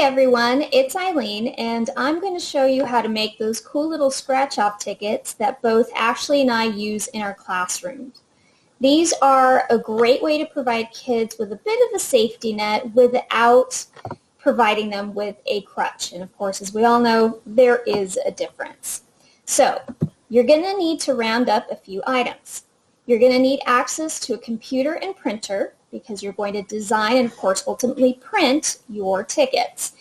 Everyone, it's Eileen and I'm going to show you how to make those cool little scratch-off tickets that both Ashley and I use in our classrooms. These are a great way to provide kids with a bit of a safety net without providing them with a crutch. And of course, as we all know, there is a difference. So you're going to need to round up a few items. You're going to need access to a computer and printer because you're going to design and, of course, ultimately print your tickets.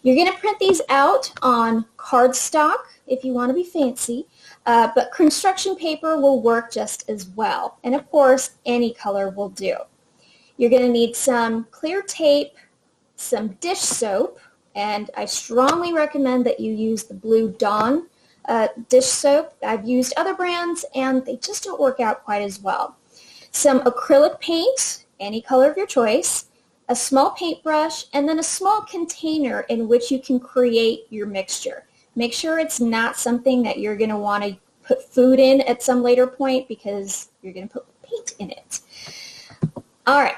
You're going to print these out on cardstock if you want to be fancy, but construction paper will work just as well. And, of course, any color will do. You're going to need some clear tape, some dish soap, and I strongly recommend that you use the Blue Dawn dish soap. I've used other brands, and they just don't work out quite as well. Some acrylic paint, any color of your choice, a small paintbrush, and then a small container in which you can create your mixture. Make sure it's not something that you're going to want to put food in at some later point because you're going to put paint in it. All right.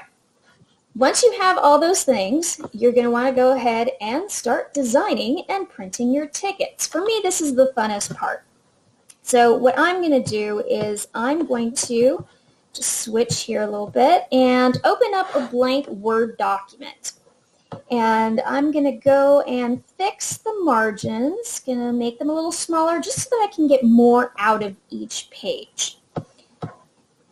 Once you have all those things, you're going to want to go ahead and start designing and printing your tickets. For me, this is the funnest part. So what I'm going to do is I'm going to just switch here a little bit and open up a blank Word document. And I'm going to go and fix the margins, going to make them a little smaller just so that I can get more out of each page.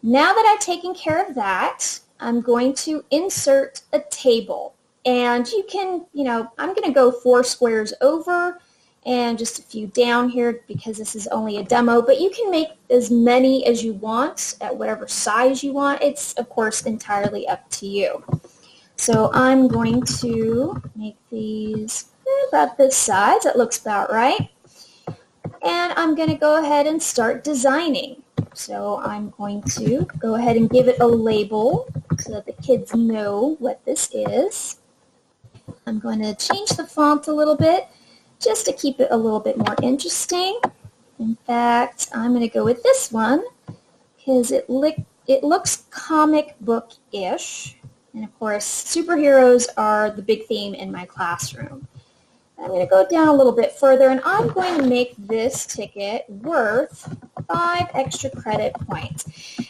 Now that I've taken care of that, I'm going to insert a table. And you can, I'm going to go 4 squares over and just a few down here because this is only a demo, but you can make as many as you want at whatever size you want. It's, of course, entirely up to you. So I'm going to make these about this size. That looks about right. And I'm going to go ahead and start designing. So I'm going to go ahead and give it a label so that the kids know what this is. I'm going to change the font a little bit just to keep it a little bit more interesting. In fact, I'm going to go with this one because it looks comic book-ish. And of course, superheroes are the big theme in my classroom. I'm going to go down a little bit further, and I'm going to make this ticket worth 5 extra credit points.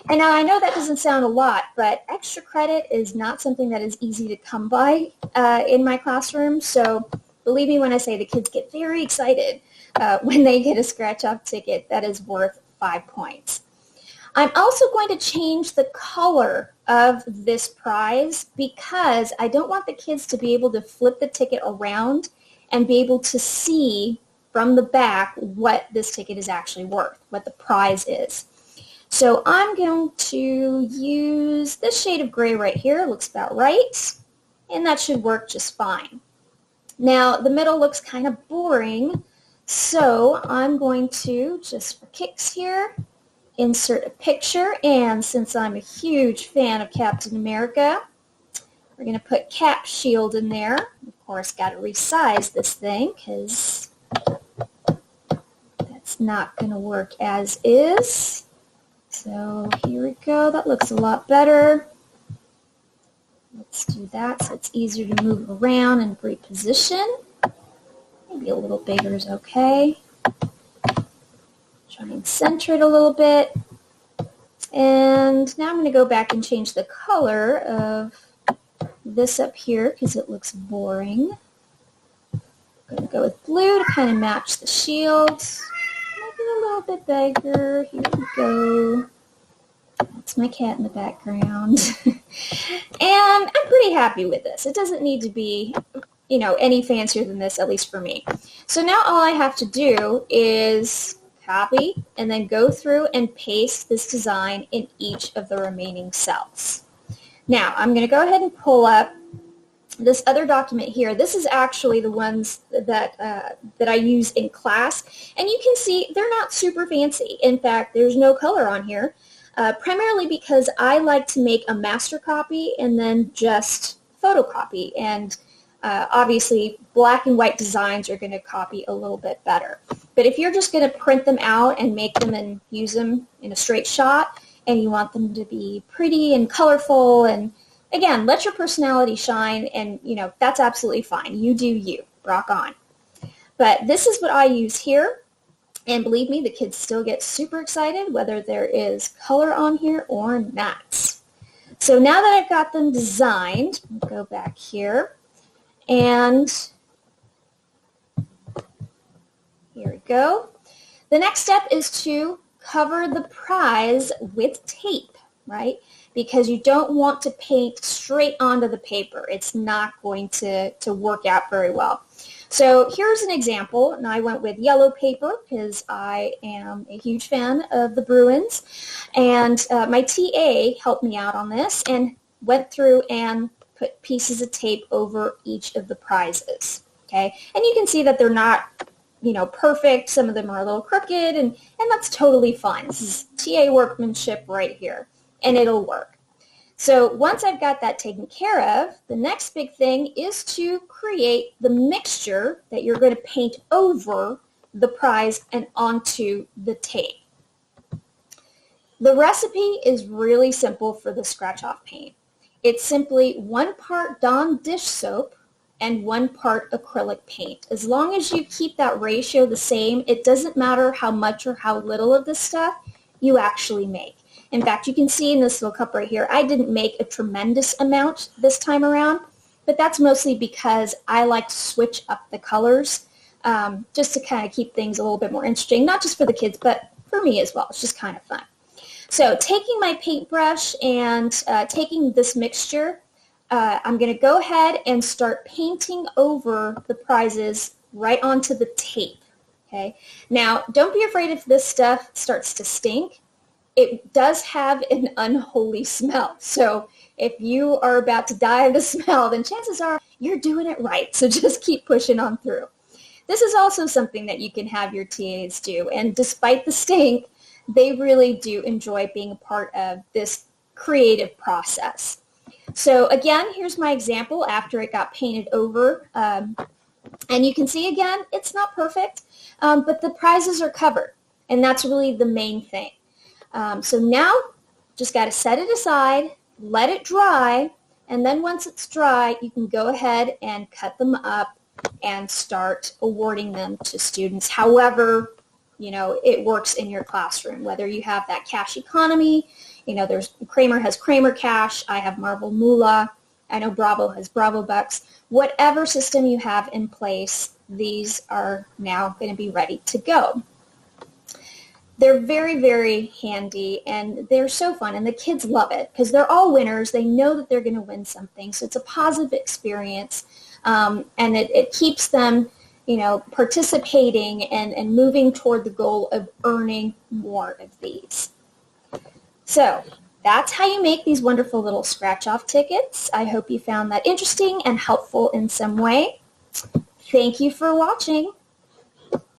And now I know that doesn't sound a lot, but extra credit is not something that is easy to come by in my classroom. So believe me when I say the kids get very excited when they get a scratch-off ticket that is worth 5 points. I'm also going to change the color of this prize because I don't want the kids to be able to flip the ticket around and be able to see from the back what this ticket is actually worth, what the prize is. So I'm going to use this shade of gray right here. It looks about right, and that should work just fine. Now, the middle looks kind of boring, so I'm going to, just for kicks here, insert a picture, and since I'm a huge fan of Captain America, we're going to put Cap Shield in there. Of course, got to resize this thing because that's not going to work as is. So here we go. That looks a lot better. Let's do that so it's easier to move around and reposition. Maybe a little bigger is okay. Try and center it a little bit. And now I'm going to go back and change the color of this up here because it looks boring. I'm going to go with blue to kind of match the shield. Make it a little bit bigger. Here we go. That's my cat in the background. And I'm pretty happy with this. It doesn't need to be, any fancier than this, at least for me. So now all I have to do is copy and then go through and paste this design in each of the remaining cells. Now, I'm going to go ahead and pull up this other document here. This is actually the ones that I use in class, and you can see they're not super fancy. In fact, there's no color on here, primarily because I like to make a master copy and then just photocopy, and obviously black and white designs are going to copy a little bit better. But if you're just going to print them out and make them and use them in a straight shot, and you want them to be pretty and colorful, and again, let your personality shine, and that's absolutely fine. You do you. rock on. But this is what I use here. And believe me, the kids still get super excited whether there is color on here or not. So now that I've got them designed, I'll go back here, and here we go. The next step is to cover the prize with tape, right? Because you don't want to paint straight onto the paper. It's not going to work out very well. So here's an example, and I went with yellow paper because I am a huge fan of the Bruins, and my TA helped me out on this and went through and put pieces of tape over each of the prizes, okay? And you can see that they're not, you know, perfect. Some of them are a little crooked, and that's totally fine. This is TA workmanship right here, and it'll work. So once I've got that taken care of, the next big thing is to create the mixture that you're going to paint over the prize and onto the tape. The recipe is really simple for the scratch-off paint. It's simply 1 part Dawn dish soap and 1 part acrylic paint. As long as you keep that ratio the same, it doesn't matter how much or how little of this stuff you actually make. In fact, you can see in this little cup right here, I didn't make a tremendous amount this time around, but that's mostly because I like to switch up the colors just to kind of keep things a little bit more interesting, not just for the kids, but for me as well. It's just kind of fun. So taking my paintbrush and taking this mixture, I'm going to go ahead and start painting over the prizes right onto the tape. Okay. Now, don't be afraid if this stuff starts to stink. It does have an unholy smell. So if you are about to die of the smell, then chances are you're doing it right. So just keep pushing on through. This is also something that you can have your TAs do. And despite the stink, they really do enjoy being a part of this creative process. So again, here's my example after it got painted over. And you can see again, it's not perfect, but the prizes are covered. And that's really the main thing. So now, just got to set it aside, let it dry, and then once it's dry, you can go ahead and cut them up and start awarding them to students. However, you know, it works in your classroom, whether you have that cash economy, you know, Kramer has Kramer Cash, I have Marble Moolah, I know Bravo has Bravo Bucks. Whatever system you have in place, these are now going to be ready to go. They're very, very handy, and they're so fun, and the kids love it because they're all winners. They know that they're going to win something, so it's a positive experience, and it keeps them, you know, participating and moving toward the goal of earning more of these. So that's how you make these wonderful little scratch-off tickets. I hope you found that interesting and helpful in some way. Thank you for watching.